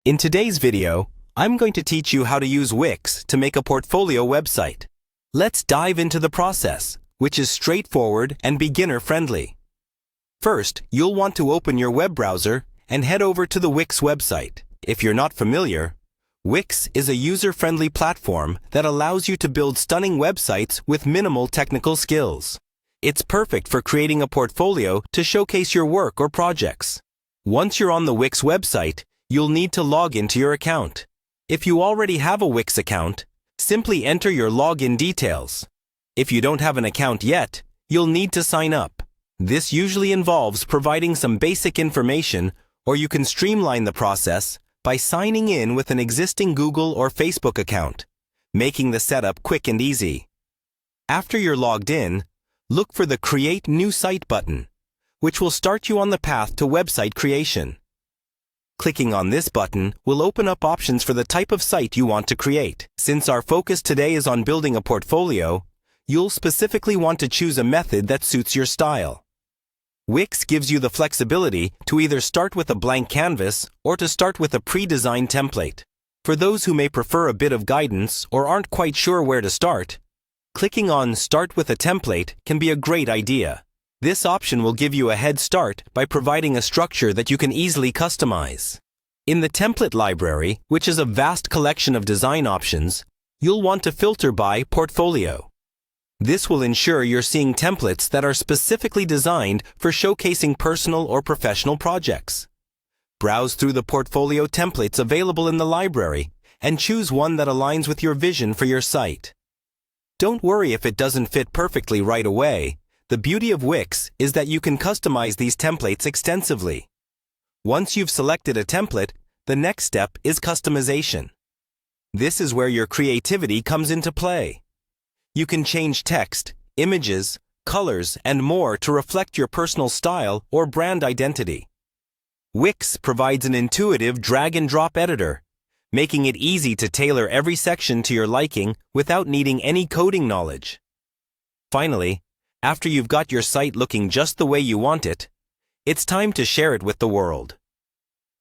In today's video, I'm going to teach you how to use Wix to make a portfolio website. Let's dive into the process, which is straightforward and beginner-friendly. First, you'll want to open your web browser and head over to the Wix website. If you're not familiar, Wix is a user-friendly platform that allows you to build stunning websites with minimal technical skills. It's perfect for creating a portfolio to showcase your work or projects. Once you're on the Wix website, you'll need to log into your account. If you already have a Wix account, simply enter your login details. If you don't have an account yet, you'll need to sign up. This usually involves providing some basic information, or you can streamline the process by signing in with an existing Google or Facebook account, making the setup quick and easy. After you're logged in, look for the Create New Site button, which will start you on the path to website creation. Clicking on this button will open up options for the type of site you want to create. Since our focus today is on building a portfolio, you'll specifically want to choose a method that suits your style. Wix gives you the flexibility to either start with a blank canvas or to start with a pre-designed template. For those who may prefer a bit of guidance or aren't quite sure where to start, clicking on Start with a Template can be a great idea. This option will give you a head start by providing a structure that you can easily customize. In the template library, which is a vast collection of design options, you'll want to filter by portfolio. This will ensure you're seeing templates that are specifically designed for showcasing personal or professional projects. Browse through the portfolio templates available in the library and choose one that aligns with your vision for your site. Don't worry if it doesn't fit perfectly right away. The beauty of Wix is that you can customize these templates extensively. Once you've selected a template, the next step is customization. This is where your creativity comes into play. You can change text, images, colors, and more to reflect your personal style or brand identity. Wix provides an intuitive drag-and-drop editor, making it easy to tailor every section to your liking without needing any coding knowledge. Finally, after you've got your site looking just the way you want it, it's time to share it with the world.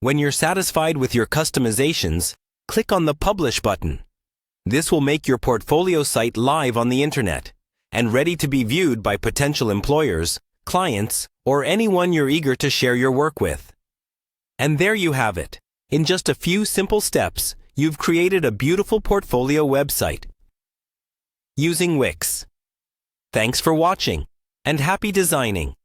When you're satisfied with your customizations, click on the Publish button. This will make your portfolio site live on the internet and ready to be viewed by potential employers, clients, or anyone you're eager to share your work with. And there you have it. In just a few simple steps, you've created a beautiful portfolio website using Wix. Thanks for watching, and happy designing!